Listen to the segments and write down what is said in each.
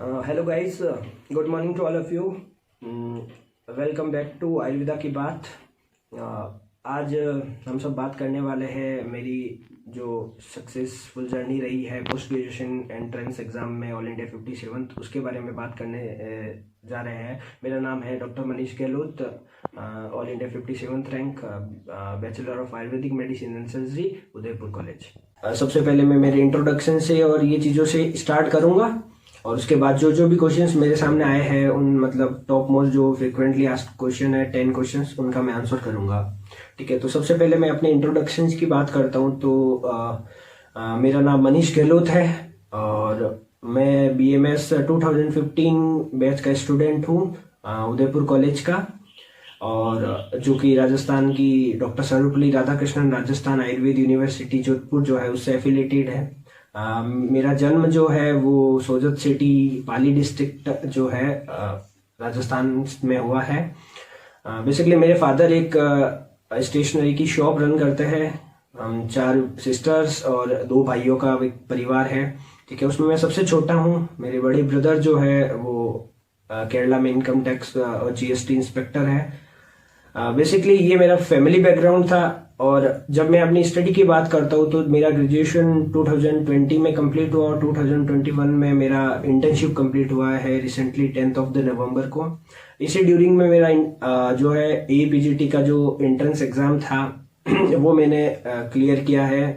Hello guys, good morning to all of you. Welcome back to Ayurveda की बात। आज हम सब बात करने वाले हैं मेरी जो सक्सेसफुल जर्नी रही है पोस्ट ग्रेजुएशन एंट्रेंस एग्ज़ाम में ऑल इंडिया 57, उसके बारे में बात करने जा रहे हैं। मेरा नाम है doctor Manish Gehlot, all India 57 rank, bachelor of Ayurvedic medicine and surgery, Udaipur college. सबसे पहले मैं मेरे इंट्रोडक्शन से और ये चीज़ों से स्टार्ट करूँगा और उसके बाद जो भी क्वेश्चंस मेरे सामने आए हैं उन मतलब टॉप मोस्ट जो फ्रिक्वेंटली आस्क्ड क्वेश्चन है 10 क्वेश्चंस, उनका मैं आंसर करूंगा। ठीक है, तो सबसे पहले मैं अपने इंट्रोडक्शंस की बात करता हूं। तो मेरा नाम मनीष गहलोत है और मैं BMS 2015 बैच का स्टूडेंट हूं, उदयपुर कॉलेज का, और जो कि राजस्थान की डॉक्टर सर्वपल्ली राधाकृष्णन राजस्थान आयुर्वेद यूनिवर्सिटी जोधपुर जो है उससे एफिलेटेड है। मेरा जन्म जो है वो सोजत सिटी पाली डिस्ट्रिक्ट जो है राजस्थान में हुआ है। बेसिकली मेरे फादर एक स्टेशनरी की शॉप रन करते हैं। हम 4 सिस्टर्स और 2 भाइयों का एक परिवार है। ठीक है, उसमें मैं सबसे छोटा हूँ। मेरे बड़े ब्रदर जो है वो केरला में इनकम टैक्स और GST इंस्पेक्टर है। बेसिकली ये मेरा फैमिली बैकग्राउंड था। और जब मैं अपनी स्टडी की बात करता हूँ तो मेरा ग्रेजुएशन 2020 में कंप्लीट हुआ और 2021 में मेरा इंटर्नशिप कंप्लीट हुआ है रिसेंटली 10 नवंबर को। इसी ड्यूरिंग में मेरा जो है APGT का जो एंट्रेंस एग्जाम था वो मैंने क्लियर किया है,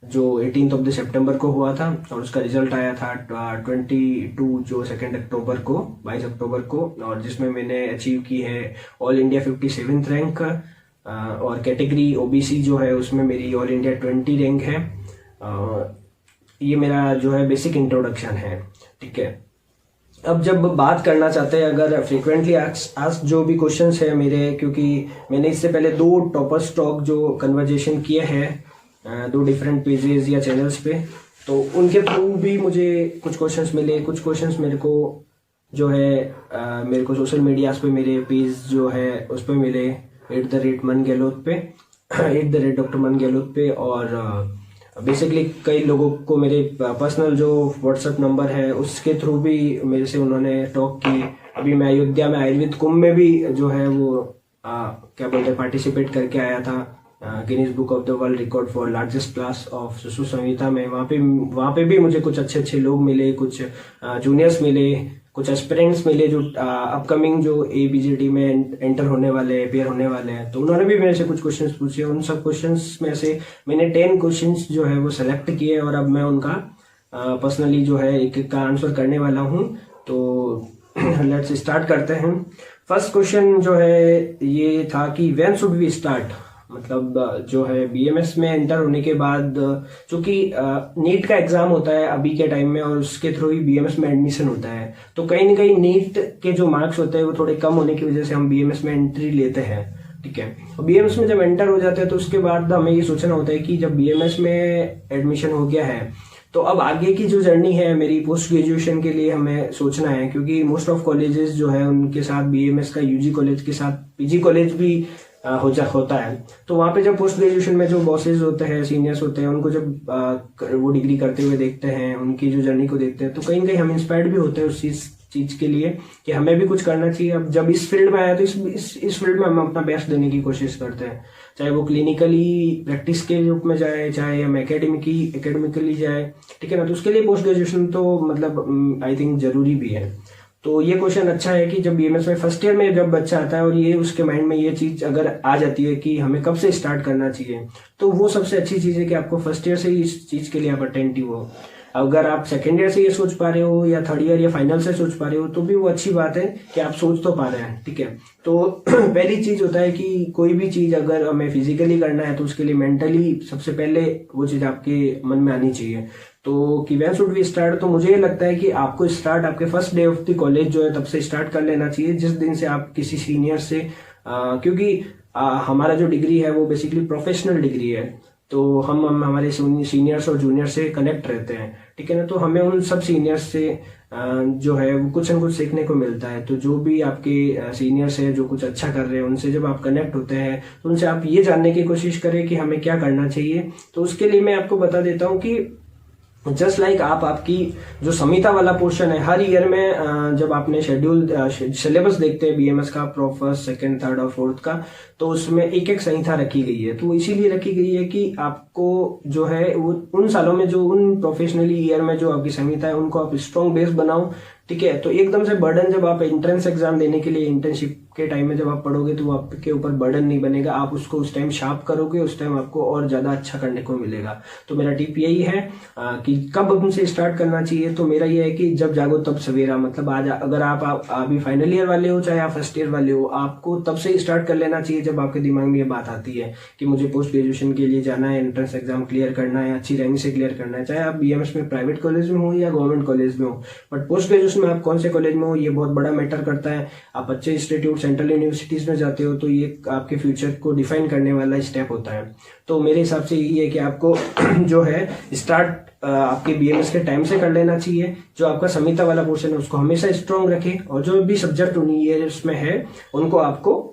जो 18 सितंबर को हुआ था और उसका रिजल्ट आया था 22 जो 2 अक्टूबर को 22 अक्टूबर को, और जिसमें मैंने अचीव की है ऑल इंडिया 57 रैंक और कैटेगरी OBC जो है उसमें मेरी ऑल इंडिया 20 रैंक है। ये मेरा जो है बेसिक इंट्रोडक्शन है। ठीक है, अब जब बात करना चाहते हैं अगर फ्रीक्वेंटली आज जो भी क्वेश्चंस है मेरे, क्योंकि मैंने इससे पहले 2 टॉपर स्टॉक जो कन्वर्जेशन किए हैं 2 डिफरेंट पेजेस या चैनल्स पे, तो उनके थ्रू भी मुझे कुछ क्वेश्चंस मिले। कुछ क्वेश्चंस मेरे को जो है मेरे को सोशल मीडिया पे मेरे पेज जो है उस पर मिले @मन गहलोत पे, @डॉक्टर मन गहलोत पे, और बेसिकली कई लोगों को मेरे पर्सनल जो व्हाट्सएप नंबर है उसके थ्रू भी मेरे से उन्होंने टॉक की। अभी मैं अयोध्या में आयुर्वेद कुंभ में भी जो है वो क्या बोलते हैं पार्टिसिपेट करके आया था Guinness book of the world record for largest class of Sushruta Samhita में। वहाँ पे भी मुझे कुछ अच्छे लोग मिले, कुछ जूनियर्स मिले, कुछ एस्पिरेंट्स मिले जो अपकमिंग जो APGT में एंटर होने वाले हैं, अपेयर होने वाले हैं। तो उन्होंने भी मेरे से कुछ क्वेश्चंस पूछे। उन सब क्वेश्चंस में से मैंने 10 क्वेश्चंस जो है वो सेलेक्ट किए और अब मैं उनका पर्सनली जो है एक का आंसर करने वाला हूँ। तो लेट्स स्टार्ट करते हैं। फर्स्ट क्वेश्चन जो है ये था कि व्हेन शुड वी स्टार्ट, मतलब जो है BMS में एंटर होने के बाद, चूंकि नीट का एग्जाम होता है अभी के टाइम में और उसके थ्रू ही BMS में एडमिशन होता है, तो कहीं ना कहीं नीट के जो मार्क्स होते हैं वो थोड़े कम होने की वजह से हम BMS में एंट्री लेते हैं। ठीक है, और BMS में जब एंटर हो जाते हैं तो उसके बाद हमें ये सोचना होता है कि जब BMS में एडमिशन हो गया है तो अब आगे की जो जर्नी है मेरी पोस्ट ग्रेजुएशन के लिए हमें सोचना है, क्योंकि मोस्ट ऑफ कॉलेजेस जो है उनके साथ BMS का UG कॉलेज के साथ PG कॉलेज भी होता है। तो वहाँ पे जब पोस्ट ग्रेजुएशन में जो बॉसेज होते हैं, सीनियर्स होते हैं, उनको जब वो डिग्री करते हुए देखते हैं, उनकी जो जर्नी को देखते हैं, तो कहीं ना कहीं हम इंस्पायर्ड भी होते हैं उस चीज के लिए कि हमें भी कुछ करना चाहिए। अब जब इस फील्ड में आया तो इस फील्ड में हम अपना बेस्ट देने की कोशिश करते हैं, चाहे वो क्लिनिकली प्रैक्टिस के रूप में जाए, चाहे हम एकेडमिकली जाए। ठीक है ना, तो उसके लिए पोस्ट ग्रेजुएशन तो मतलब आई थिंक जरूरी भी है। तो ये क्वेश्चन अच्छा है कि जब BMS में फर्स्ट ईयर में जब बच्चा आता है और ये उसके माइंड में ये चीज अगर आ जाती है कि हमें कब से स्टार्ट करना चाहिए, तो वो सबसे अच्छी चीज है कि आपको फर्स्ट ईयर से ही इस चीज के लिए आप अटेंटिव हो। अगर आप सेकेंड ईयर से ये सोच पा रहे हो या थर्ड ईयर या फाइनल से सोच पा रहे हो तो भी वो अच्छी बात है कि आप सोच तो पा रहे हैं। ठीक है, तो पहली चीज होता है कि कोई भी चीज अगर हमें फिजिकली करना है तो उसके लिए मेंटली सबसे पहले वो चीज आपके मन में आनी चाहिए। तो कि व्हेन शुड वी स्टार्ट, तो मुझे लगता है कि आपको स्टार्ट आपके first day of the college जो है तब से स्टार्ट कर लेना चाहिए, जिस दिन से आप किसी सीनियर से क्योंकि हमारा जो डिग्री है वो बेसिकली प्रोफेशनल डिग्री है, तो हम हमारे सीनियर्स और जूनियर से कनेक्ट रहते हैं। ठीक है ना, तो हमें उन सब सीनियर्स से जो है वो कुछ न कुछ सीखने को मिलता है। तो जो भी आपके सीनियर्स हैं जो कुछ अच्छा कर रहे हैं उनसे जब आप कनेक्ट होते हैं तो उनसे आप ये जानने की कोशिश करें कि हमें क्या करना चाहिए। तो उसके लिए मैं आपको बता देता हूँ कि जस्ट लाइक आपकी जो संहिता वाला पोर्शन है, हर ईयर में जब आपने शेड्यूल सिलेबस देखते हैं बीएमएस का, फर्स्ट सेकंड थर्ड और फोर्थ का, तो उसमें एक एक संहिता रखी गई है। तो इसीलिए रखी गई है कि आपको जो है वो उन सालों में, जो उन प्रोफेशनली ईयर में जो आपकी संहिता है, उनको आप स्ट्रॉन्ग बेस बनाओ। ठीक है, तो एकदम से बर्डन जब आप एंट्रेंस एग्जाम देने के लिए इंटर्नशिप के टाइम में जब आप पढ़ोगे तो आपके ऊपर बर्डन नहीं बनेगा, आप उसको उस टाइम शार्प करोगे, उस टाइम आपको और ज्यादा अच्छा करने को मिलेगा। तो मेरा टिप यही है कि कब हमसे स्टार्ट करना चाहिए। तो मेरा ये है कि जब जागो तब सवेरा, मतलब आज अगर आप अभी फाइनल ईयर वाले हो चाहे आप फर्स्ट ईयर वाले हो, आपको तब से स्टार्ट कर लेना चाहिए जब आपके दिमाग में ये बात आती है कि मुझे पोस्ट ग्रेजुएशन के लिए जाना है, एंट्रेंस एग्जाम क्लियर करना है, अच्छी रैंक से क्लियर करना है, चाहे आप बीएमएस में प्राइवेट कॉलेज में हो या गवर्नमेंट कॉलेज में हो। बट पोस्ट ग्रेजुएशन में आप कौन से कॉलेज में हो ये बहुत बड़ा मैटर करता है। आप अच्छे इंस्टीट्यूट, सेंट्रल यूनिवर्सिटीज में जाते हो तो ये आपके फ्यूचर को डिफाइन करने वाला स्टेप होता है। तो मेरे हिसाब से यही है कि आपको जो है स्टार्ट आपके बीएमएस के टाइम से कर लेना चाहिए। जो आपका संहिता वाला पोर्शन है उसको हमेशा स्ट्रॉन्ग रखें, और जो भी सब्जेक्ट ये उसमें है उनको आपको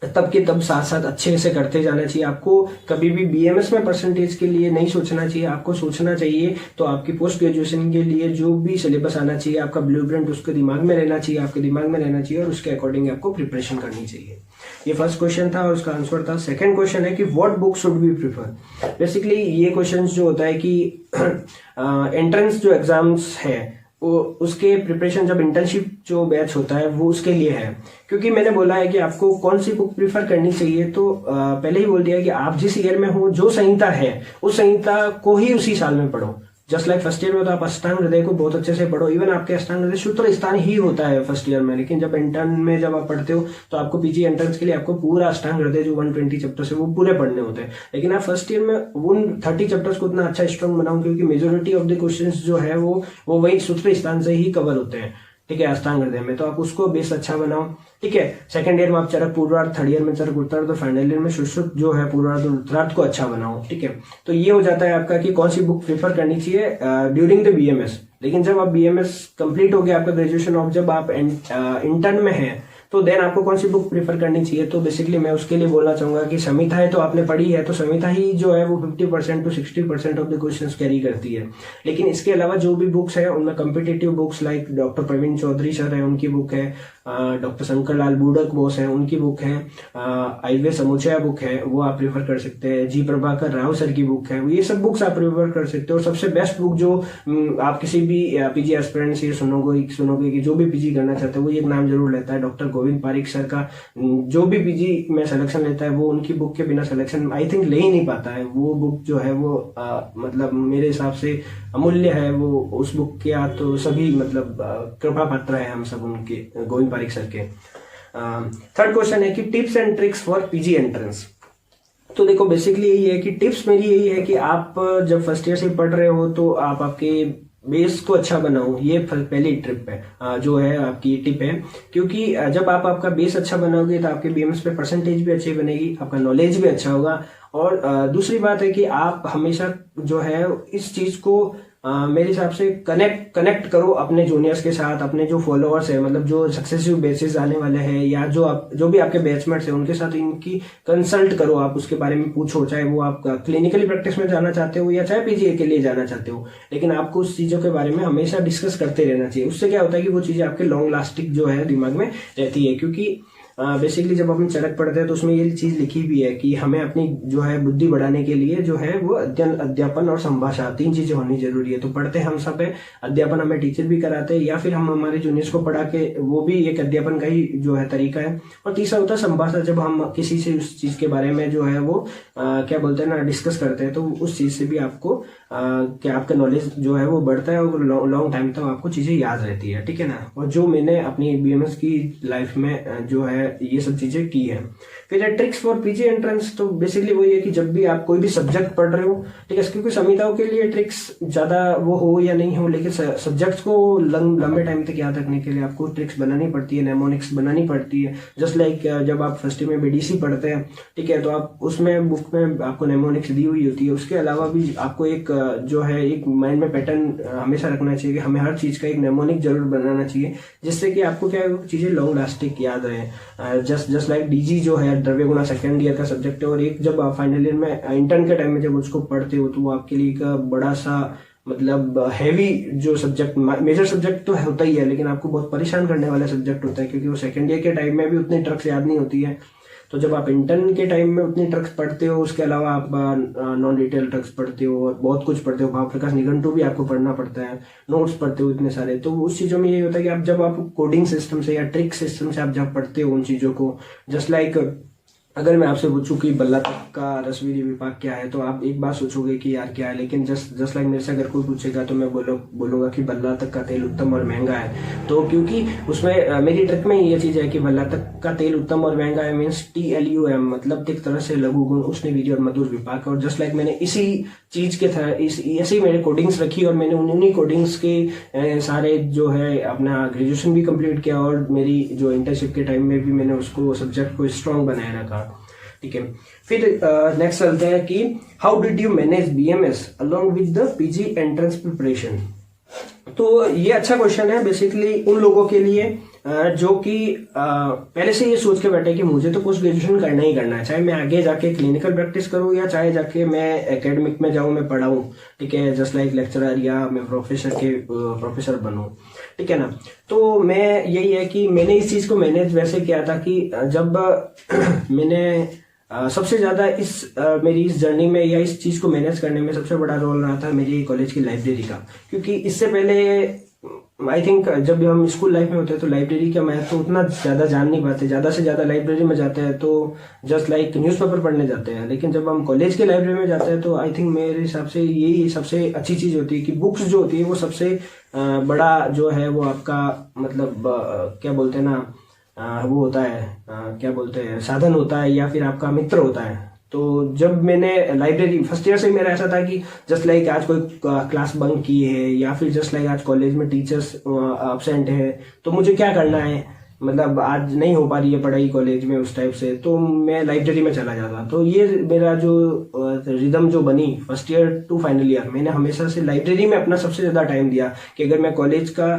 तब के तब साथ साथ अच्छे से करते जाना चाहिए। आपको कभी भी बीएमएस में परसेंटेज के लिए नहीं सोचना चाहिए, आपको सोचना चाहिए तो आपकी पोस्ट ग्रेजुएशन के लिए जो भी सिलेबस आना चाहिए, आपका ब्लूप्रिंट उसके दिमाग में रहना चाहिए, आपके दिमाग में रहना चाहिए, और उसके अकॉर्डिंग आपको प्रिपरेशन करनी चाहिए। ये फर्स्ट क्वेश्चन था और उसका आंसर था। सेकंड क्वेश्चन है कि what book should be prefer. Basically ये क्वेश्चन जो होता है कि एंट्रेंस जो एग्जाम्स है वो उसके प्रिपरेशन, जब इंटर्नशिप जो बैच होता है वो उसके लिए है। क्योंकि मैंने बोला है कि आपको कौन सी बुक प्रिफर करनी चाहिए, तो पहले ही बोल दिया कि आप जिस ईयर में हो, जो संहिता है उस संहिता को ही उसी साल में पढ़ो। जस्ट लाइक फर्स्ट ईयर में तो आप अष्टांग हृदय को बहुत अच्छे से पढ़ो, इवन आपके अष्टांग हृदय सूत्र स्थान ही होता है फर्स्ट ईयर में, लेकिन जब इंटर्न में जब आप पढ़ते हो तो आपको पीजी एंट्रेंस के लिए आपको पूरा अष्टांग हृदय जो 120 चैप्टर्स है वो पूरे पढ़ने होते हैं। लेकिन आप फर्स्ट ईयर में उन 30 चैप्टर्स को उतना अच्छा स्ट्रॉन्ग बनाओ, क्योंकि मेजोरिटी ऑफ द क्वेश्चंस जो है वो वही सूत्र स्थान से ही कवर होते हैं। ठीक है, अष्टांग हृदय में तो आप उसको बेस अच्छा बनाओ। ठीक है, सेकंड ईयर में आप चरक पूर्वार्ध, थर्ड ईयर में चरक उत्तरार्ध, तो फाइनल ईयर में सुश्रुत जो है पूर्वार्ध और उत्तरार्ध को अच्छा बनाओ। ठीक है, तो ये हो जाता है आपका कि कौन सी बुक प्रेफर करनी चाहिए ड्यूरिंग द बीएमएस। लेकिन जब आप बीएमएस कंप्लीट हो गया आपका ग्रेजुएशन, और जब आप इंटर्न में है तो देन आपको कौन सी बुक प्रेफर करनी चाहिए। तो बेसिकली मैं उसके लिए बोलना चाहूंगा कि संहिता है तो आपने पढ़ी है, तो संहिता ही जो है वो 50% to 60% of the questions carry करती है। लेकिन इसके अलावा जो भी बुक्स है उनमें competitive books like doctor Praveen Chaudhary sir है, उनकी बुक है, डॉक्टर शंकर लाल बूडक बोस है, उनकी बुक है, आयुर्वेद समुच्चय बुक है, वो आप प्रेफर कर सकते हैं। जी प्रभाकर राव सर की बुक है, ये सब बुक्स आप प्रेफर कर सकते हो। और सबसे बेस्ट बुक जो आप किसी भी पीजी एस्पिरेंट से सुनोगे कि जो भी पीजी करना चाहते हैं वो एक नाम जरूर लेता है, डॉक्टर गोविंद पारिक सर का। जो भी पीजी में सिलेक्शन लेता है वो उनकी बुक के बिना सिलेक्शन आई थिंक ले ही नहीं पाता है। वो बुक जो है वो मतलब मेरे हिसाब से अमूल्य है। वो उस बुक के तो सभी मतलब कृपा पात्र है हम सब उनके, गोविंद पारिक सर के। थर्ड क्वेश्चन है कि tips and tricks for PG entrance. तो देखो बेसिकली यही है कि टिप्स मेरी यही है कि आप जब फर्स्ट ईयर से पढ़ रहे हो तो आप आपके बेस को अच्छा बनाओ। ये पहली ट्रिप है जो है आपकी टिप है, क्योंकि जब आप आपका बेस अच्छा बनाओगे तो आपके बीएमएस पे परसेंटेज भी अच्छी बनेगी, आपका नॉलेज भी अच्छा होगा। और दूसरी बात है कि आप हमेशा जो है इस चीज को मेरे हिसाब से कनेक्ट करो अपने जूनियर्स के साथ, अपने जो फॉलोअर्स है, मतलब जो सक्सेसिव बेसिस आने वाले हैं या जो भी आपके बैचमेट्स है उनके साथ इनकी कंसल्ट करो, आप उसके बारे में पूछो। चाहे वो आप क्लिनिकली प्रैक्टिस में जाना चाहते हो या चाहे पीजीए के लिए जाना चाहते हो, लेकिन आपको उस चीजों के बारे में हमेशा डिस्कस करते रहना चाहिए। उससे क्या होता है कि वो चीजें आपके लॉन्ग लास्टिक जो है दिमाग में रहती है। क्योंकि बेसिकली जब अपन चरक पढ़ते हैं तो उसमें ये चीज लिखी भी है कि हमें अपनी जो है बुद्धि बढ़ाने के लिए जो है वो अध्ययन, अध्यापन और संभाषा, 3 चीजें होनी जरूरी है। तो पढ़ते हम सब है, अध्यापन हमें टीचर भी कराते हैं या फिर हम हमारे जूनियर्स को पढ़ा के, वो भी एक अध्यापन का ही जो है तरीका है। और तीसरा होता है संभाषा, जब हम किसी से उस चीज के बारे में जो है वो क्या बोलते हैं ना डिस्कस करते हैं, तो उस चीज से भी आपको क्या आपका नॉलेज जो है वो बढ़ता है और लॉन्ग टाइम तक आपको चीजें याद रहती है। ठीक है ना। और जो मैंने अपनी बीएमएस की लाइफ में जो है ये सब चीजें की है। फिर है ट्रिक्स फॉर पीजी एंट्रेंस। तो बेसिकली वही है कि जब भी आप कोई भी सब्जेक्ट पढ़ रहे हो, ठीक है, क्योंकि संहिताओं के लिए ट्रिक्स ज्यादा वो हो या नहीं हो, लेकिन सब्जेक्ट्स को लंबे टाइम तक याद रखने के लिए आपको ट्रिक्स बनानी पड़ती है, नेमोनिक्स बनानी पड़ती है। जस्ट लाइक जब आप फर्स्ट ईयर में बीडीसी पढ़ते हैं, ठीक है, तो आप उसमें बुक में आपको नेमोनिक्स दी हुई होती है। उसके अलावा भी आपको एक जो है एक माइंड में पैटर्न हमेशा रखना चाहिए कि हमें हर चीज का एक नेमोनिक जरूर बनाना चाहिए, जिससे कि आपको क्या चीजें लॉन्ग लास्टिक याद रहे। जस्ट लाइक डीजी जो है द्रव्य गुणा सेकेंड ईयर का सब्जेक्ट है, और एक जब आप फाइनल ईयर में इंटर्न के टाइम में जब उसको पढ़ते हो तो वो आपके लिए एक बड़ा सा मतलब हैवी जो सब्जेक्ट, मेजर सब्जेक्ट तो होता ही है, लेकिन आपको बहुत परेशान करने वाला सब्जेक्ट होता है, क्योंकि वो सेकेंड ईयर के टाइम में भी उतनी ट्रिक्स याद नहीं होती है। तो जब आप इंटर्न के टाइम में उतनी ट्रिक्स पढ़ते हो, उसके अलावा आप नॉन डिटेल ट्रिक्स पढ़ते हो और बहुत कुछ पढ़ते हो, भाव प्रकाश निघंटू भी आपको पढ़ना पड़ता है, नोट्स पढ़ते हो इतने सारे, तो उस चीज़ों में ये होता है कि आप जब आप कोडिंग सिस्टम से या ट्रिक सिस्टम से आप जब पढ़ते हो उन चीज़ों को, जस्ट लाइक अगर मैं आपसे पूछूं कि बल्ला तक का रसवीरी विभाग क्या है, तो आप एक बात सोचोगे कि यार क्या है, लेकिन जस्ट लाइक मेरे से अगर कोई पूछेगा तो मैं बोलूंगा कि बल्ला तक का तेल उत्तम और महंगा है। तो क्योंकि उसमें मेरी ट्रिक में ये चीज़ है कि बल्ला तक का तेल उत्तम और महंगा है मीन्स TLUM, मतलब एक तरह से लघु गुण उष्ण वीर्य और मधुर विपाक। और जस्ट लाइक मैंने इसी चीज़ के ऐसे मेरे कोडिंग्स रखी और मैंने उन्हीं कोडिंग्स के सारे जो है अपना ग्रेजुएशन भी कंप्लीट किया और मेरी जो इंटर्नशिप के टाइम में भी मैंने उसको सब्जेक्ट को स्ट्रॉन्ग बनाए रखा। ठीक है, फिर नेक्स्ट चलते हैं कि how did you manage BMS along with the PG entrance preparation. तो ये अच्छा क्वेश्चन है बेसिकली उन लोगों के लिए जो कि पहले से ये सोच के बैठे कि मुझे तो पोस्ट ग्रेजुएशन करना ही करना है, चाहे मैं आगे जाके क्लिनिकल प्रैक्टिस करूँ या चाहे जाके मैं एकेडमिक में जाऊँ, मैं पढ़ाऊँ, ठीक है, जस्ट लाइक लेक्चरर या मैं प्रोफेसर बनूँ, ठीक है ना। तो मैं यही है कि मैंने इस चीज़ को मैनेज वैसे किया था कि जब मैंने सबसे ज़्यादा मेरी इस जर्नी में या इस चीज़ को मैनेज करने में सबसे बड़ा रोल रहा था मेरी कॉलेज की लाइब्रेरी का, क्योंकि इससे पहले आई थिंक जब हम स्कूल लाइफ में होते हैं तो लाइब्रेरी का महत्व तो उतना ज़्यादा जान नहीं पाते, ज़्यादा से ज़्यादा लाइब्रेरी में जाते हैं तो जस्ट लाइक न्यूज़पेपर पढ़ने जाते हैं, लेकिन जब हम कॉलेज के लाइब्रेरी में जाते हैं तो आई थिंक मेरे हिसाब से यही सबसे अच्छी चीज़ होती है कि बुक्स जो होती है वो सबसे बड़ा जो है वो आपका मतलब क्या बोलते हैं ना, वो होता है क्या बोलते हैं, साधन होता है या फिर आपका मित्र होता है। तो जब मैंने लाइब्रेरी फर्स्ट ईयर से मेरा ऐसा था कि जस्ट लाइक आज कोई क्लास बंक की है या फिर जस्ट लाइक आज कॉलेज में टीचर्स एब्सेंट है तो मुझे क्या करना है, मतलब आज नहीं हो पा रही है पढ़ाई कॉलेज में उस टाइप से, तो मैं लाइब्रेरी में चला जाता। तो ये मेरा जो रिदम जो बनी first year to final year, मैंने हमेशा से लाइब्रेरी में अपना सबसे ज़्यादा टाइम दिया कि अगर मैं कॉलेज का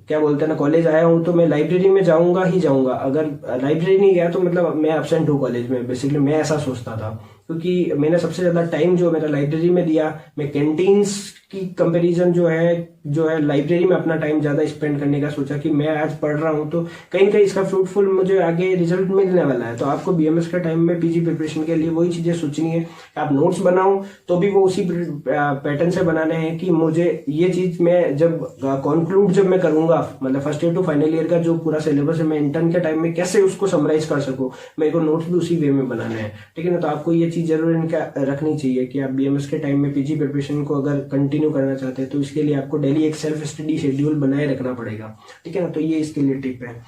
क्या बोलते हैं ना, कॉलेज आया हूँ तो मैं लाइब्रेरी में जाऊंगा ही जाऊंगा, अगर लाइब्रेरी नहीं गया तो मतलब मैं एब्सेंट हूँ कॉलेज में, बेसिकली मैं ऐसा सोचता था। क्योंकि मैंने सबसे ज़्यादा टाइम जो मेरा लाइब्रेरी में दिया, मैं कैंटीन्स की कंपैरिजन जो है लाइब्रेरी में अपना टाइम ज़्यादा स्पेंड करने का सोचा कि मैं आज पढ़ रहा हूँ तो कहीं ना कहीं इसका फ्रूटफुल मुझे आगे रिजल्ट मिलने वाला है। तो आपको BMS के टाइम में PG प्रिपरेशन के लिए वही चीज़ें सोचनी है, आप नोट्स बनाओ तो भी वो उसी पैटर्न से बनाने हैं कि मुझे ये चीज़ मैं जब कॉन्क्लूड जब मैं करूँगा, मतलब first year to final year का जो पूरा सिलेबस है मैं इंटर्न के टाइम में कैसे उसको समराइज कर सकूँ, मेरे को नोट्स भी उसी वे में बनाने हैं, ठीक है ना। तो आपको ये चीज़ जरूर इनका रखनी चाहिए कि आप BMS के टाइम में PG प्रिपरेशन को अगर कंटिन्यू करना चाहते हैं तो इसके लिए आपको डेली एक सेल्फ स्टडी शेड्यूल बनाए रखना पड़ेगा, ठीक है ना। तो ये इसके लिए टिप है।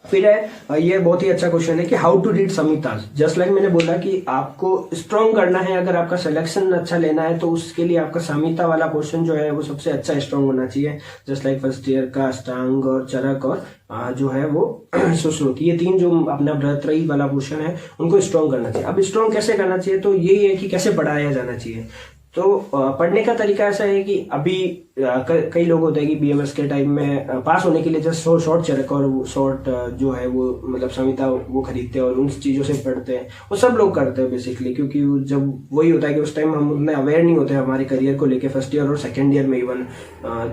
फिर है ये बहुत ही अच्छा क्वेश्चन है कि how to read Samhitas. Just like मैंने बोला कि आपको स्ट्रॉन्ग करना है, अगर आपका सिलेक्शन अच्छा लेना है तो उसके लिए आपका समीता वाला क्वेश्चन जो है वो सबसे अच्छा स्ट्रॉन्ग होना चाहिए। जस्ट लाइक फर्स्ट ईयर का अष्टांग और चरक और जो है वो सुश्रुत, ये तीन जो अपना भ्रातृ वाला पोर्शन है उनको स्ट्रॉन्ग करना चाहिए। अब स्ट्रॉन्ग कैसे करना चाहिए, तो यही है कि कैसे पढ़ाया जाना चाहिए। तो पढ़ने का तरीका ऐसा है कि अभी कई लोग होते हैं कि BMS के टाइम में पास होने के लिए जस्ट शॉर्ट चरक और शॉर्ट जो है वो मतलब संहिता वो खरीदते हैं और उन चीज़ों से पढ़ते हैं, वो सब लोग करते हैं बेसिकली, क्योंकि जब वही होता है कि उस टाइम हम उतने अवेयर नहीं होते हमारे करियर को लेके, फर्स्ट ईयर और सेकेंड ईयर में इवन।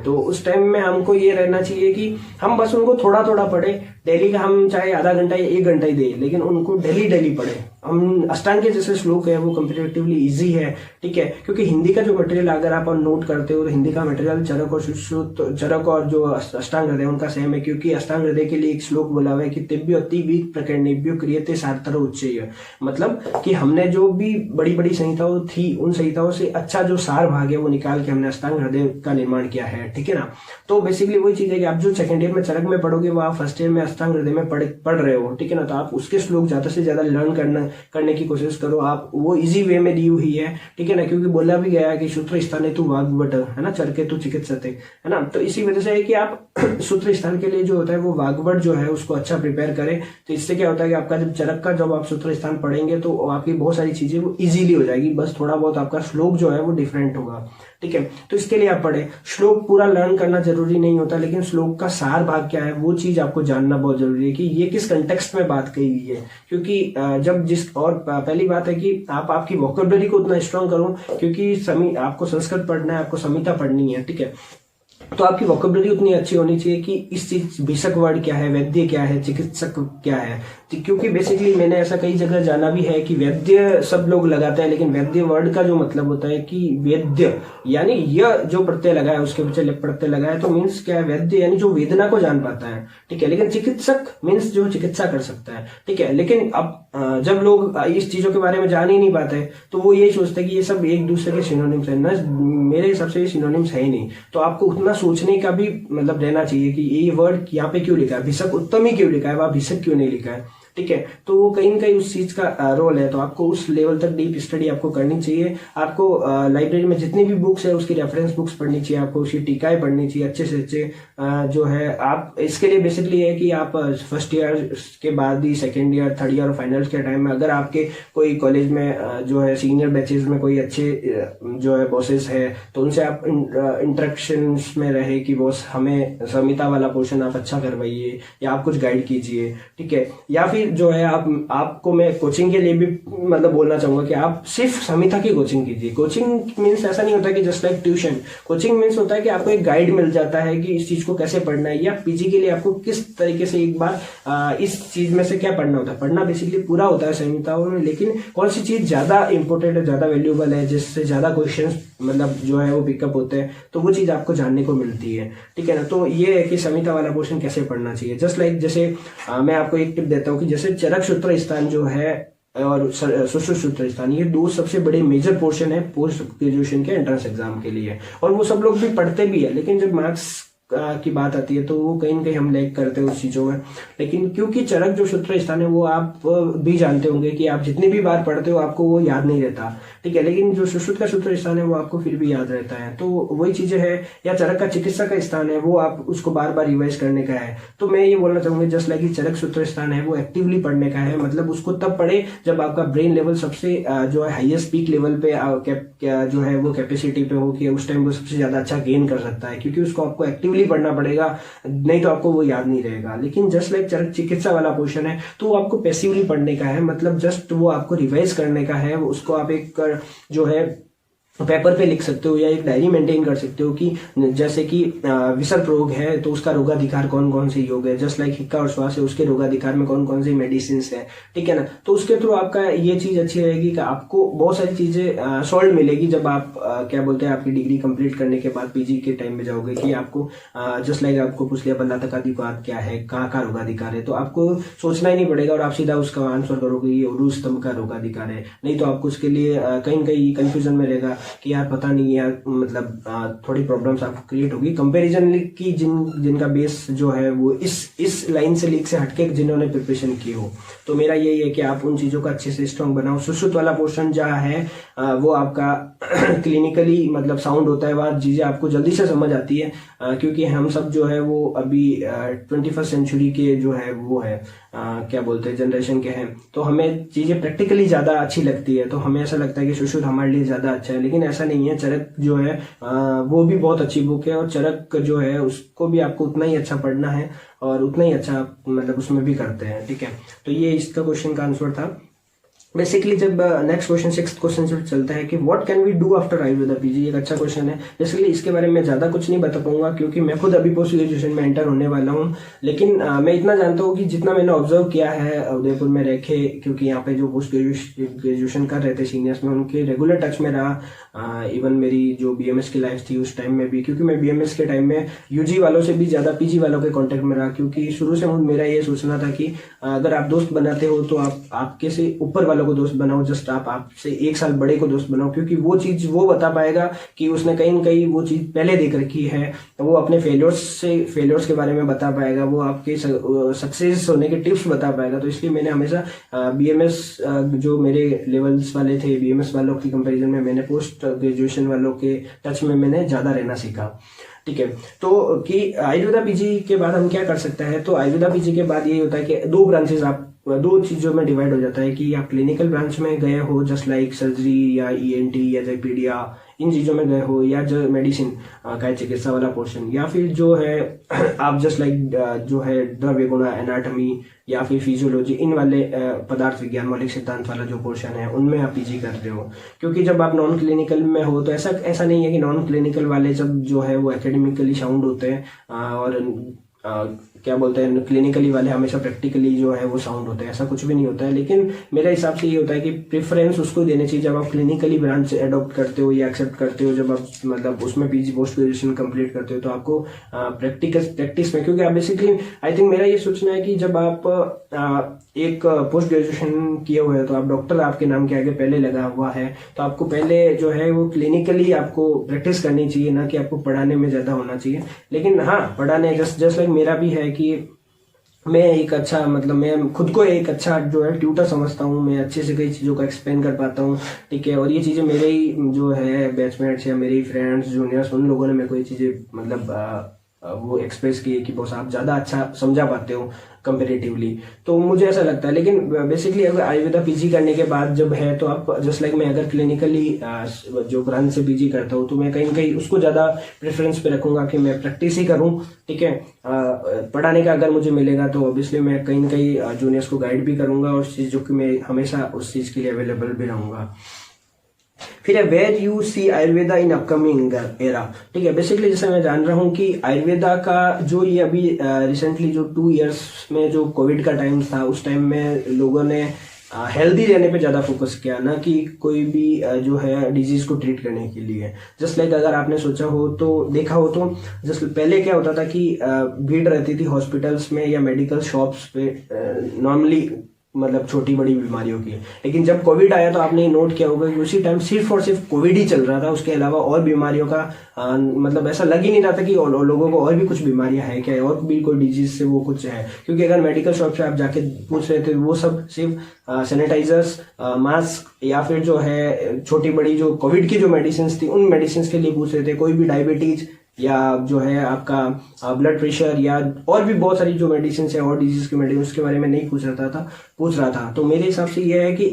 तो उस टाइम में हमको ये रहना चाहिए कि हम बस उनको थोड़ा थोड़ा पढ़े डेली का, हम चाहे आधा घंटा या 1 घंटा ही दे, लेकिन उनको डेली पढ़े। हम अष्टांग के जैसे श्लोक है वो कंपेरेटिवली इजी है, ठीक है, क्योंकि हिंदी का जो मटेरियल अगर आप नोट करते हो तो हिंदी का मटेरियल चरक और सुश्रुत, चरक और जो अष्टांग हृदय उनका सेम है, क्योंकि अष्टांग हृदय के लिए एक श्लोक बोला हुआ है कि तिब्यो अति वीक प्रकरणेभ्यो क्रियते सार्थरो उच्चेय, मतलब कि हमने जो भी बड़ी बड़ी संहिताओं थी उन संहिताओं से अच्छा जो सार भाग है वो निकाल के हमने अष्टांग हृदय का निर्माण किया है, ठीक है ना। तो बेसिकली वही चीज है कि आप जो सेकंड ईयर में चरक में पढ़ोगे वो आप फर्स्ट ईयर में अष्टांग हृदय में पढ़ रहे हो, ठीक है ना। तो आप उसके श्लोक ज्यादा से ज्यादा लर्न करने की कोशिश करो, आप वो इजी वे में दी हुई है, ठीक है ना, क्योंकि बोला भी गया है कि सूत्र स्थाने तू वाग्भट है ना, चरके तू चिकित्सते, है ना। तो इसी वजह से है कि आप सूत्र स्थान के लिए जो होता है वो वाग्भट जो है उसको अच्छा प्रिपेयर करें। तो इससे क्या होता है कि आपका जब चरक का जब आप सूत्र स्थान पढ़ेंगे तो आपकी बहुत सारी चीजें वो इजीली हो जाएगी, बस थोड़ा बहुत आपका श्लोक जो है वो डिफरेंट होगा, ठीक है। तो इसके लिए आप पढ़े। श्लोक पूरा लर्न करना जरूरी नहीं होता, लेकिन श्लोक का सार भाग क्या है वो चीज आपको जानना बहुत जरूरी है कि ये किस कंटेक्स्ट में बात कही हुई है। क्योंकि जब जिस और पहली बात है कि आप आपकी वोकेबलरी को उतना स्ट्रांग करो, क्योंकि आपको संस्कृत पढ़ना है, आपको संहिता पढ़नी है, ठीक है। तो आपकी वोकेबलरी उतनी अच्छी होनी चाहिए कि इस चीज भिषक वर्ड क्या है, वैद्य क्या है, चिकित्सक क्या है। क्योंकि बेसिकली मैंने ऐसा कई जगह जाना भी है कि वैद्य सब लोग लगाते हैं, लेकिन वैद्य वर्ड का जो मतलब होता है कि वैद्य यानी यह जो प्रत्यय लगा है उसके पीछे लिप प्रत्यय लगा है, तो मीन्स क्या है, वैद्य यानी जो वेदना को जान पाता है, ठीक है। लेकिन चिकित्सक मीन्स जो चिकित्सा कर सकता है, ठीक है। लेकिन अब जब लोग इस चीजों के बारे में जान ही नहीं पाते तो वो यही सोचते हैं कि ये सब एक दूसरे के सिनोनिम्स है ना। मेरे हिसाब से ये सिनोनिम्स है ही नहीं। तो आपको उतना सोचने का भी मतलब रहना चाहिए कि ये वर्ड यहाँ पे क्यों लिखा है, भिषक उत्तम ही क्यों लिखा है, वहां भिषक क्यों नहीं लिखा है, ठीक है। तो वो कहीं ना कहीं उस चीज का रोल है। तो आपको उस लेवल तक डीप स्टडी आपको करनी चाहिए। आपको लाइब्रेरी में जितनी भी बुक्स है उसकी रेफरेंस बुक्स पढ़नी चाहिए, आपको उसकी टीकाएं पढ़नी चाहिए अच्छे से अच्छे। जो है आप इसके लिए बेसिकली है कि आप फर्स्ट ईयर के बाद ही सेकेंड ईयर, थर्ड ईयर और फाइनल्स के टाइम में अगर आपके कोई कॉलेज में जो है सीनियर बैचेज में कोई अच्छे जो है बॉसेस है तो उनसे आप इंटरेक्शन में रहे कि बॉस हमें संहिता वाला पोर्शन आप अच्छा करवाइए या आप कुछ गाइड कीजिए, ठीक है। या फिर जो है आपको मैं कोचिंग के लिए भी मतलब बोलना चाहूंगा कि आप सिर्फ संहिता की कोचिंग कीजिए। कोचिंग मीन्स ऐसा नहीं होता कि just like tuition. Coaching means होता है कि आपको एक गाइड मिल जाता है कि इस चीज को कैसे पढ़ना है, या पीजी के लिए आपको किस तरीके से एक बार इस चीज में से क्या पढ़ना होता है। पढ़ना बेसिकली पूरा होता है संहिताओं में, लेकिन कौन सी चीज ज्यादा इंपॉर्टेंट है, ज्यादा वैल्यूएबल है, जिससे ज्यादा क्वेश्चन मतलब जो है वो पिकअप होते हैं, तो वो चीज आपको जानने को मिलती है, ठीक है ना। तो ये है कि संहिता वाला पोर्शन कैसे पढ़ना चाहिए। जस्ट लाइक जैसे मैं आपको एक टिप देता हूँ कि जैसे चरक सूत्र स्थान जो है और सुश्रुत सूत्र स्थान, ये दो सबसे बड़े मेजर पोर्शन है पोस्ट ग्रेजुएशन के एंट्रेंस एग्जाम के लिए, और वो सब लोग भी पढ़ते भी है। लेकिन जब मार्क्स की बात आती है तो वो कहीं ना कहीं हम लैग करते हैं उस चीजों में। लेकिन क्योंकि चरक जो सूत्र स्थान है वो आप भी जानते होंगे कि आप जितनी भी बार पढ़ते हो आपको वो याद नहीं रहता, ठीक है। लेकिन जो सुश्रुत का सूत्र स्थान है वो आपको फिर भी याद रहता है। तो वही चीजें है, या चरक का चिकित्सा का स्थान है वो आप उसको बार बार रिवाइज करने का है। तो मैं ये बोलना चाहूंगा जस्ट लाइक चरक सूत्र स्थान है वो एक्टिवली पढ़ने का है, मतलब उसको तब पढ़े जब आपका ब्रेन लेवल सबसे जो है हाईएस्ट पीक लेवल पे जो है वो कैपेसिटी पे हो कि उस टाइम वो सबसे ज्यादा अच्छा गेन कर सकता है, क्योंकि उसको आपको एक्टिवली पढ़ना पड़ेगा, नहीं तो आपको वो याद नहीं रहेगा। लेकिन जस्ट लाइक चरक चिकित्सा वाला पोर्शन है तो वो आपको पैसिवली पढ़ने का है, मतलब जस्ट वो आपको रिवाइज करने का है। उसको आप एक जो है पेपर पे लिख सकते हो या एक डायरी मेंटेन कर सकते हो कि जैसे कि विसर्ग रोग है तो उसका रोगाधिकार कौन कौन से योग है, जस्ट लाइक हिक्का और श्वास है उसके रोगाधिकार में कौन कौन सी मेडिसिन है, ठीक है ना। तो उसके थ्रू आपका ये चीज अच्छी रहेगी कि आपको बहुत सारी चीजें सॉल्व मिलेगी जब आप क्या बोलते हैं आपकी डिग्री कंप्लीट करने के बाद पीजी के टाइम में जाओगे कि आपको जस्ट लाइक आपको पूछ लिया बल्लातकाधिकार क्या है, कहाँ का रोगाधिकार है, तो आपको सोचना ही नहीं पड़ेगा और आप सीधा उसका आंसर करोगे ये उर्रू स्तंभ का रोगाधिकार है। नहीं तो आपको उसके लिए कहीं कहीं कंफ्यूजन में रहेगा कि यार पता नहीं यार, मतलब थोड़ी प्रॉब्लम्स आपको क्रिएट होगी कंपैरिजन की जिनका बेस जो है वो इस लाइन से लीक से हटके जिन्होंने प्रिपरेशन की हो। तो मेरा यही है कि आप उन चीजों का अच्छे से स्ट्रॉन्ग बनाओ। सुश्रुत वाला पोर्शन जहाँ है वो आपका क्लिनिकली मतलब साउंड होता है, वह चीजें आपको जल्दी से समझ आती है, क्योंकि हम सब जो है वो अभी 21st सेंचुरी के जो है वो है क्या बोलते हैं जनरेशन के हैं, तो हमें चीजें प्रैक्टिकली ज्यादा अच्छी लगती है। तो हमें ऐसा लगता है कि सुश्रुत हमारे लिए ज्यादा अच्छा है, लेकिन ऐसा नहीं है। चरक जो है वो भी बहुत अच्छी बुक है, और चरक जो है उसको भी आपको उतना ही अच्छा पढ़ना है और उतना ही अच्छा मतलब उसमें भी करते हैं, ठीक है। तो ये इसका क्वेश्चन का आंसर था। बेसिकली जब नेक्स्ट क्वेश्चन 6th क्वेश्चन से चलता है कि what can we do after Ayurveda PG, एक अच्छा क्वेश्चन है। बेसिकली इसके बारे में ज्यादा कुछ नहीं बता पाऊंगा क्योंकि मैं खुद अभी पोस्ट ग्रेजुएशन में एंटर होने वाला हूं, लेकिन मैं इतना जानता हूं कि जितना मैंने ऑब्जर्व किया है उदयपुर में रह के, क्योंकि यहाँ पे जो पोस्ट ग्रेजुएशन कर रहे थे सीनियर्स में उनके रेगुलर टच में रहा। इवन मेरी जो बीएमएस की लाइफ थी उस टाइम में भी, क्योंकि मैं बीएमएस के टाइम में यूजी वालों से भी ज्यादा पीजी वालों के कांटेक्ट में रहा, क्योंकि शुरू से मेरा ये सोचना था कि अगर आप दोस्त बनाते हो तो आप आपके से ऊपर वालों को दोस्त बनाओ, जस्ट आप आपसे 1 साल बड़े को दोस्त बनाओ, क्योंकि वो चीज़ वो बता पाएगा कि उसने कहीं न कहीं वो चीज़ पहले देख रखी है। तो वो अपने फेलियर्स के बारे में बता पाएगा, वो आपके सक्सेस होने के टिप्स बता पाएगा। तो इसलिए मैंने हमेशा BMS जो मेरे लेवल्स वाले थे, BMS वालों की कंपैरिजन में मैंने पोस्ट ग्रेजुएशन वालों के टच में मैंने ज़्यादा रहना सीखा। ठीक है, तो कि आयुर्वेदा पीजी के बाद हम क्या कर सकते हैं। तो आयुर्वेदा पीजी के बाद ये होता है कि 2 ब्रांचेस, आप 2 चीज़ों में डिवाइड हो जाता है कि आप क्लिनिकल ब्रांच में गए हो, जस्ट लाइक सर्जरी या ENT या जयपीडिया, इन चीज़ों में गए हो, या जो मेडिसिन का चिकित्सा वाला पोर्शन, या फिर जो है आप जस्ट लाइक जो है द्रव्य गुण, एनाटॉमी या फिर फिजियोलॉजी, इन वाले पदार्थ विज्ञान, मौलिक सिद्धांत वाला जो पोर्शन है, उनमें आप पीजी करते हो। क्योंकि जब आप नॉन क्लिनिकल में हो तो ऐसा नहीं है कि नॉन क्लिनिकल वाले जब जो है वो एकेडमिकली साउंड होते हैं और क्या बोलते हैं क्लिनिकली वाले हमेशा प्रैक्टिकली जो है वो साउंड होते हैं, ऐसा कुछ भी नहीं होता है। लेकिन मेरे हिसाब से ये होता है कि प्रेफरेंस उसको देनी चाहिए जब आप क्लिनिकली ब्रांच एडॉप्ट करते हो या एक्सेप्ट करते हो, जब आप मतलब उसमें पीजी पोस्ट ग्रेजुएशन कंप्लीट करते हो, तो आपको प्रैक्टिस में, क्योंकि आप बेसिकली आई थिंक मेरा ये सोचना है कि जब आप एक पोस्ट ग्रेजुएशन किए हुए हैं तो आप डॉक्टर आपके नाम के आगे पहले लगा हुआ है, तो आपको पहले जो है वो क्लिनिकली आपको प्रैक्टिस करनी चाहिए, ना कि आपको पढ़ाने में ज़्यादा होना चाहिए। लेकिन हाँ, पढ़ाने जस्ट लाइक मेरा भी है कि मैं एक अच्छा मतलब मैं खुद को एक अच्छा जो है ट्यूटर समझता हूँ, मैं अच्छे से कई चीज़ों को एक्सप्लेन कर पाता हूँ। ठीक है, और ये चीज़ें मेरे ही जो है बैचमेट्स या मेरे ही फ्रेंड्स जूनियर्स, उन लोगों ने मेरे को ये चीज़ें मतलब वो एक्सप्रेस किए कि बॉस आप ज़्यादा अच्छा समझा पाते हो कंपेरेटिवली, तो मुझे ऐसा लगता है। लेकिन बेसिकली अगर आयुर्वेदा पीजी करने के बाद जब है तो आप जस्ट लाइक मैं अगर क्लिनिकली जो ब्रांच से पीजी करता हूँ तो मैं कहीं ना कहीं उसको ज़्यादा प्रेफरेंस पे रखूँगा कि मैं प्रैक्टिस ही करूँ। ठीक है, पढ़ाने का अगर मुझे मिलेगा तो ऑब्वियसली मैं कहीं ना कहीं जूनियर्स को गाइड भी करूँगा, और चीज़ जो कि मैं हमेशा उस चीज़ के लिए अवेलेबल भी रहूँगा। फिर है where you see Ayurveda in upcoming era. ठीक है, बेसिकली जैसे मैं जान रहा हूँ कि आयुर्वेदा का जो ये अभी रिसेंटली जो 2 इयर्स में जो कोविड का टाइम था, उस टाइम में लोगों ने हेल्दी रहने पे ज़्यादा फोकस किया, ना कि कोई भी जो है डिजीज को ट्रीट करने के लिए। जस्ट लाइक अगर आपने सोचा हो तो देखा हो तो जस्ट पहले क्या होता था कि भीड़ रहती थी हॉस्पिटल्स में या मेडिकल शॉप्स पे नॉर्मली, मतलब छोटी बड़ी बीमारियों की। लेकिन जब कोविड आया तो आपने नोट किया होगा कि उसी टाइम सिर्फ और सिर्फ कोविड ही चल रहा था, उसके अलावा और बीमारियों का मतलब ऐसा लग ही नहीं रहा था कि लोगों को और भी कुछ बीमारियां हैं क्या, और भी कोई डिजीज से वो कुछ है। क्योंकि अगर मेडिकल शॉप से आप जाके पूछ रहे थे वो सब सिर्फ सैनिटाइजर्स, मास्क या फिर जो है छोटी बड़ी जो कोविड की जो मेडिसिन थी उन मेडिसिन के लिए पूछ रहे थे। कोई भी डायबिटीज या जो है आपका ब्लड प्रेशर या और भी बहुत सारी जो मेडिसिन है और डिजीज की मेडिसिन उसके बारे में नहीं पूछ रहा था। तो मेरे हिसाब से यह है कि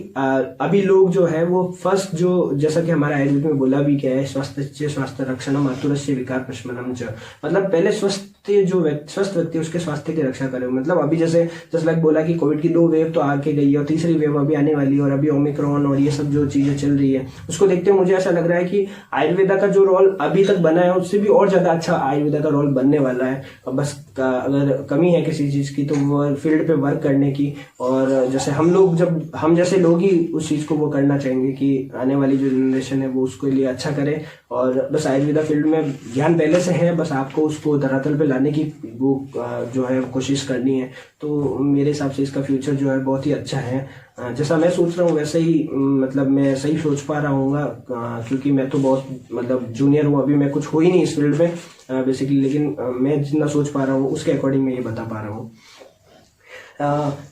अभी लोग जो है वो फर्स्ट जो, जैसा कि हमारा आयुर्वेद में बोला भी क्या है, स्वास्थ्य रक्षणम आतुरस्य विकार प्रशमनम च, मतलब पहले स्वस्थ व्यक्ति उसके स्वास्थ्य की रक्षा करे। मतलब अभी जैसे लाइक बोला कि कोविड की 2 वेव तो आके गई और तीसरी वेव अभी आने वाली है, और अभी ओमिक्रॉन और ये सब जो चीजें चल रही है उसको देखते हुए मुझे ऐसा लग रहा है कि आयुर्वेदा का जो रोल अभी तक बना है उससे भी और ज्यादा अच्छा आयुर्वेदा का रोल बनने वाला है। और बस अगर कमी है किसी चीज की तो वो फील्ड पे वर्क करने की, और जैसे हम जैसे लोग ही उस चीज को वो करना चाहेंगे कि आने वाली जो जनरेशन है वो उसके लिए अच्छा करे। और बस आयुर्वेदा फील्ड में ज्ञान पहले से है, बस आपको उसको धरातल पे लाने की वो जो है कोशिश करनी है। तो मेरे हिसाब से इसका फ्यूचर जो है बहुत ही अच्छा है। जैसा मैं सोच रहा हूँ वैसे ही मतलब मैं सही सोच पा रहा हूँ, क्योंकि मैं तो बहुत मतलब जूनियर हूँ, अभी मैं कुछ हो ही नहीं इस फील्ड में बेसिकली, लेकिन मैं जितना सोच पा रहा हूँ उसके अकॉर्डिंग मैं ये बता पा रहा हूँ।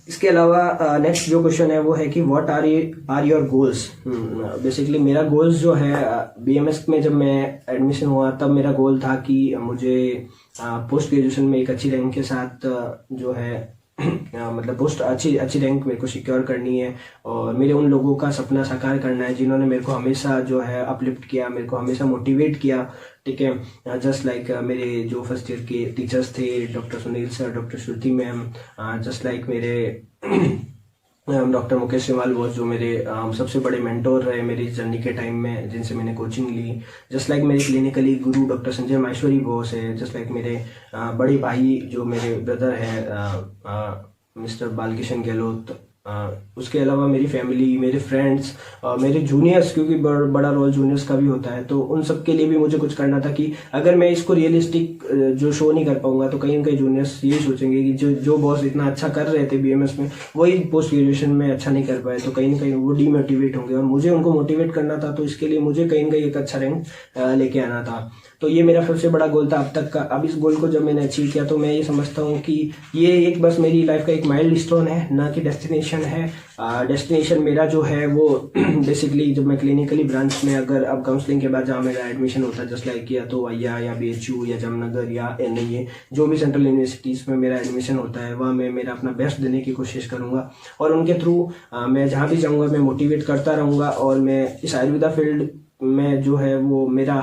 इसके अलावा नेक्स्ट जो क्वेश्चन है वो है कि what are your goals. Basically मेरा गोल्स जो है BMS में जब मैं एडमिशन हुआ तब मेरा गोल था कि मुझे पोस्ट ग्रेजुएशन में एक अच्छी रैंक के साथ जो है मतलब पोस्ट अच्छी रैंक मेरे को सिक्योर करनी है, और मेरे उन लोगों का सपना साकार करना है जिन्होंने मेरे को हमेशा जो है अपलिफ्ट किया, मेरे को हमेशा मोटिवेट किया। ठीक है, जस्ट लाइक मेरे जो फर्स्ट ईयर के टीचर्स थे, डॉक्टर सुनील सर, डॉक्टर श्रुति मैम, जस्ट लाइक मेरे डॉक्टर मुकेश सिवाल बॉस जो मेरे सबसे बड़े मेंटोर रहे मेरी जर्नी के टाइम में, जिनसे मैंने कोचिंग ली। जस्ट लाइक मेरे क्लिनिकली गुरु डॉक्टर संजय माहेश्वरी बॉस है। जस्ट लाइक मेरे बड़े भाई जो मेरे ब्रदर है मिस्टर बालकिशन गहलोत, उसके अलावा मेरी फैमिली, मेरे फ्रेंड्स, मेरे जूनियर्स, क्योंकि बड़ा रोल जूनियर्स का भी होता है, तो उन सब के लिए भी मुझे कुछ करना था कि अगर मैं इसको रियलिस्टिक जो शो नहीं कर पाऊंगा तो कहीं ना कहीं जूनियर्स ये सोचेंगे कि जो बॉस इतना अच्छा कर रहे थे बीएमएस में, वही पोस्ट ग्रेजुएशन में अच्छा नहीं कर पाए, तो कहीं ना कहीं वो डीमोटिवेट होंगे और मुझे उनको मोटिवेट करना था। तो इसके लिए मुझे कहीं ना कहीं एक अच्छा रैंक लेके आना था। तो ये मेरा सबसे बड़ा गोल था अब तक का। अब इस गोल को जब मैंने अचीव किया तो मैं ये समझता हूँ कि ये एक बस मेरी लाइफ का एक माइलस्टोन है, ना कि डेस्टिनेशन है। डेस्टिनेशन मेरा जो है वो बेसिकली जब मैं क्लिनिकली ब्रांच में अगर अब काउंसलिंग के बाद जहाँ मेरा एडमिशन होता है, जस्ट लाइक किया तो या BHU या जामनगर या NIA, जो भी सेंट्रल यूनिवर्सिटीज़ में मेरा एडमिशन होता है, वहाँ मैं मेरा अपना बेस्ट देने की कोशिश करूँगा और उनके थ्रू मैं जहाँ भी जाऊँगा मैं मोटिवेट करता रहूँगा और मैं इस आयुर्वेदा फील्ड मैं जो है वो मेरा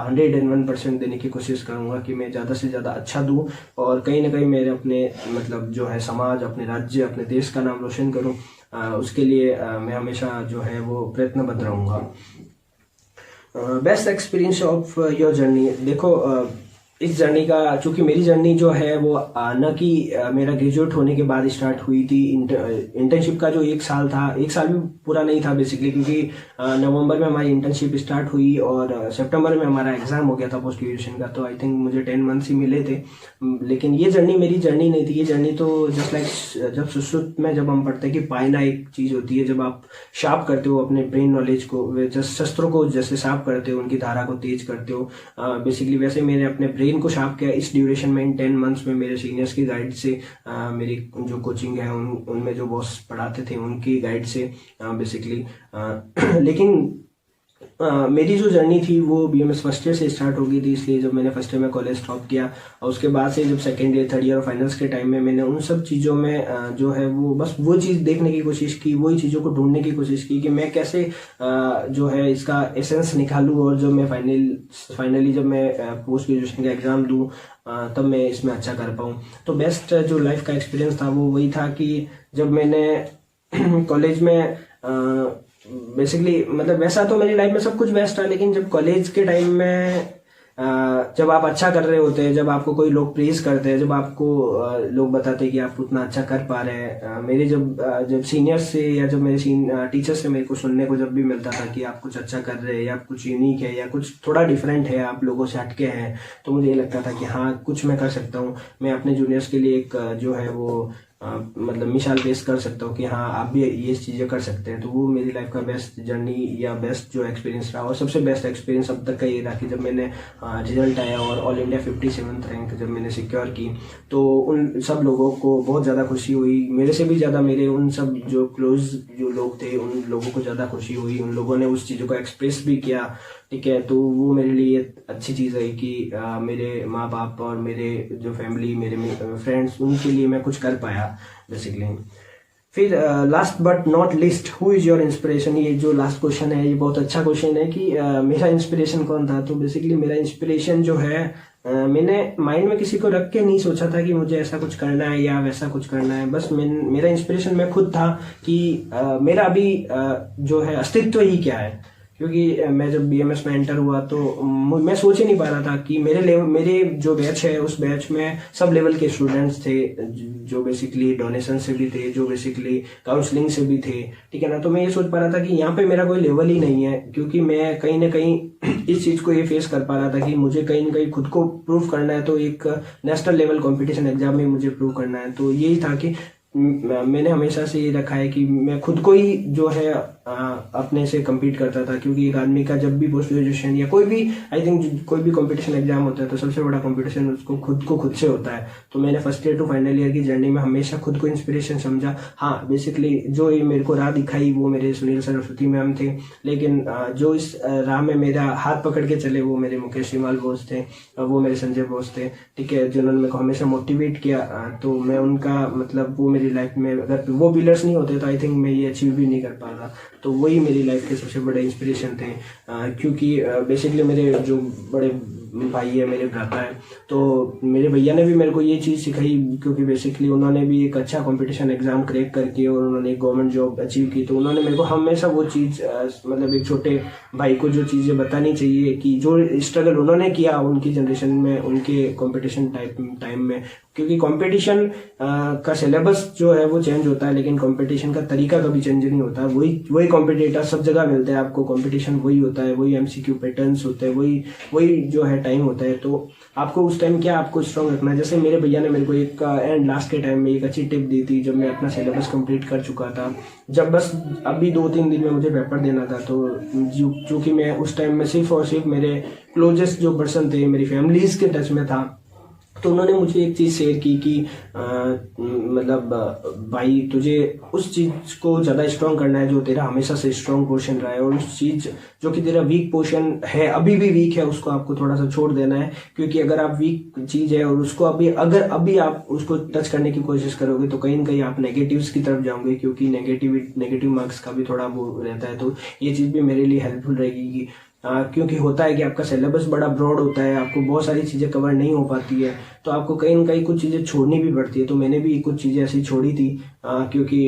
101% देने की कोशिश करूँगा कि मैं ज़्यादा से ज़्यादा अच्छा दूँ और कहीं ना कहीं मेरे अपने मतलब जो है समाज, अपने राज्य, अपने देश का नाम रोशन करूँ। उसके लिए मैं हमेशा जो है वो प्रयत्नबद्ध रहूँगा। Best experience of your journey. देखो इस जर्नी का, चूँकि मेरी जर्नी जो है वो न कि मेरा ग्रेजुएट होने के बाद स्टार्ट हुई थी। इंटर्नशिप का जो 1 साल था, 1 साल भी पूरा नहीं था बेसिकली, क्योंकि नवंबर में हमारी इंटर्नशिप स्टार्ट हुई और सितंबर में हमारा एग्ज़ाम हो गया था पोस्ट ग्रेजुएशन का। तो आई थिंक मुझे 10 मंथ्स ही मिले थे। लेकिन ये जर्नी मेरी जर्नी नहीं थी। ये जर्नी तो जस्ट लाइक जब सुश्रुत में जब हम पढ़ते हैं कि पायना एक चीज़ होती है, जब आप शार्प करते हो अपने ब्रेन नॉलेज को, शस्त्रों को जैसे शार्प करते हो, उनकी धारा को तेज करते हो, बेसिकली वैसे मैंने अपने ब्रेन को शार्प किया इस ड्यूरेशन में, इन 10 मंथ्स में। मेरे सीनियर्स की गाइड से, मेरी जो कोचिंग है उनमें जो बॉस पढ़ाते थे उनकी गाइड से बेसिकली। लेकिन मेरी जो जर्नी थी वो BMS फर्स्ट ईयर से स्टार्ट हो गई थी, इसलिए जब मैंने फर्स्ट ईयर में कॉलेज ड्रॉप किया और उसके बाद से जब सेकेंड ईयर, थर्ड ईयर और फाइनल्स के टाइम में मैंने उन सब चीज़ों में जो है वो बस वो चीज़ देखने की कोशिश की, वही चीज़ों को ढूंढने की कोशिश की कि मैं कैसे जो है इसका एसेंस निकालूँ और जब मैं फाइनली जब मैं पोस्ट ग्रेजुएशन का एग्ज़ाम दूँ तब मैं इसमें अच्छा कर पाऊँ। तो बेस्ट जो लाइफ का एक्सपीरियंस था वो वही था कि जब मैंने कॉलेज में बेसिकली मतलब वैसा तो मेरी लाइफ में सब कुछ बेस्ट था, लेकिन जब कॉलेज के टाइम में जब आप अच्छा कर रहे होते हैं, जब आपको कोई लोग प्रेज करते हैं, जब आपको लोग बताते हैं कि आप उतना अच्छा कर पा रहे हैं, मेरे जब सीनियर्स से या जब मेरे टीचर से मेरे को सुनने को जब भी मिलता था कि आप कुछ अच्छा कर रहे हैं या कुछ यूनिक है या कुछ थोड़ा डिफरेंट है, आप लोगों से हटके हैं, तो मुझे ये लगता था कि हाँ कुछ मैं कर सकता हूँ। मैं अपने जूनियर्स के लिए एक जो है वो मतलब मिसाल पेश कर सकता हूँ कि हाँ आप भी ये चीज़ें कर सकते हैं। तो वो मेरी लाइफ का बेस्ट जर्नी या बेस्ट जो एक्सपीरियंस रहा और सबसे बेस्ट एक्सपीरियंस अब तक का ये रहा कि जब मैंने रिजल्ट आया और ऑल इंडिया 57th रैंक जब मैंने सिक्योर की, तो उन सब लोगों को बहुत ज़्यादा खुशी हुई। मेरे से भी ज़्यादा मेरे उन सब जो क्लोज जो लोग थे उन लोगों को ज़्यादा खुशी हुई, उन लोगों ने उस चीज़ों को एक्सप्रेस भी किया। ठीक है, तो वो मेरे लिए अच्छी चीज़ है कि मेरे माँ बाप और मेरे जो फैमिली, मेरे फ्रेंड्स, उनके लिए मैं कुछ कर पाया बेसिकली। फिर last but not list, who is your inspiration. ये जो लास्ट क्वेश्चन है ये बहुत अच्छा क्वेश्चन है कि मेरा इंस्पिरेशन कौन था। तो बेसिकली मेरा इंस्पिरेशन जो है मैंने माइंड में किसी को रख के नहीं सोचा था कि मुझे ऐसा कुछ करना है या वैसा कुछ करना है। बस मेरा इंस्पिरेशन मैं खुद था कि मेरा अभी जो है अस्तित्व ही क्या है। क्योंकि मैं जब BMS में एंटर हुआ तो मैं सोच ही नहीं पा रहा था कि मेरे जो बैच है उस बैच में सब लेवल के स्टूडेंट्स थे, जो बेसिकली डोनेशन से भी थे, जो बेसिकली काउंसलिंग से भी थे। ठीक है ना, तो मैं ये सोच पा रहा था कि यहाँ पे मेरा कोई लेवल ही नहीं है, क्योंकि मैं कहीं ना कहीं इस चीज़ को ये फेस कर पा रहा था कि मुझे कहीं ना कहीं खुद को प्रूव करना है। तो एक नेशनल लेवल कॉम्पिटिशन एग्जाम में मुझे प्रूव करना है। तो यही था कि मैंने हमेशा से ये रखा है कि मैं खुद को ही जो है अपने से compete करता था। क्योंकि एक आदमी का जब भी पोस्ट ग्रेजुएशन या कोई भी आई थिंक कोई भी कंपटीशन एग्जाम होता है तो सबसे बड़ा कंपटीशन उसको खुद से होता है। तो मैंने first year to final year की जर्नी में हमेशा खुद को इंस्पिरेशन समझा। हाँ बेसिकली जो ये मेरे को राह दिखाई वो मेरे सुनील सरस्वती मैम थे, लेकिन जो इस राह में मेरा हाथ पकड़ के चले वो मेरे मुकेश शिमाल बोस थे, वो मेरे संजय बोस थे। ठीक है, जिन्होंने मेरे को हमेशा मोटिवेट किया। तो मैं उनका मतलब वो मेरी लाइफ में अगर वो पिलर्स नहीं होते तो आई थिंक मैं ये अचीव भी नहीं कर पाता। तो वही मेरी लाइफ के सबसे बड़े इंस्पिरेशन थे। क्योंकि बेसिकली मेरे जो बड़े भाई है, मेरे भ्राता है। तो मेरे भैया ने भी मेरे को ये चीज़ सिखाई, क्योंकि बेसिकली उन्होंने भी एक अच्छा कंपटीशन एग्ज़ाम क्रैक करके और उन्होंने एक गवर्नमेंट जॉब अचीव की। तो उन्होंने मेरे को हमेशा वो चीज़ मतलब एक छोटे भाई को जो चीज़ें बतानी चाहिए कि जो स्ट्रगल उन्होंने किया उनकी जनरेशन में, उनके कंपटीशन टाइम में। क्योंकि कंपटीशन का सिलेबस जो है वो चेंज होता है, लेकिन कंपटीशन का तरीका कभी चेंज नहीं होता। वही कॉम्पिटिटर सब जगह मिलते हैं आपको, कंपटीशन वही होता है, वही एमसीक्यू पैटर्न्स होते हैं, वही जो है टाइम होता है। तो आपको उस टाइम क्या आपको स्ट्रॉन्ग रखना है। जैसे मेरे भैया ने मेरे को एक एंड लास्ट के टाइम में एक अच्छी टिप दी थी, जब मैं अपना सिलेबस कंप्लीट कर चुका था, जब बस अभी 2-3 दिन में मुझे पेपर देना था। तो जो कि मैं उस टाइम में सिर्फ और सिर्फ मेरे क्लोजेस्ट जो पर्सन थे, मेरी फैमिलीज के टच में था। तो उन्होंने मुझे एक चीज़ शेयर की कि मतलब भाई तुझे उस चीज़ को ज़्यादा स्ट्रॉन्ग करना है जो तेरा हमेशा से स्ट्रॉन्ग पोर्शन रहा है, और उस चीज़ जो कि तेरा वीक पोर्शन है, अभी भी वीक है, उसको आपको थोड़ा सा छोड़ देना है। क्योंकि अगर आप वीक चीज़ है और उसको अभी आप उसको टच करने की कोशिश करोगे तो कहीं ना कहीं आप नेगेटिव्स की तरफ जाओगे, क्योंकि नेगेटिव मार्क्स का भी थोड़ा वो रहता है। तो ये चीज़ भी मेरे लिए हेल्पफुल रहेगी कि क्योंकि होता है कि आपका सिलेबस बड़ा ब्रॉड होता है, आपको बहुत सारी चीज़ें कवर नहीं हो पाती है, तो आपको कहीं ना कहीं कुछ चीज़ें छोड़नी भी पड़ती है। तो मैंने भी कुछ चीज़ें ऐसी छोड़ी थी, क्योंकि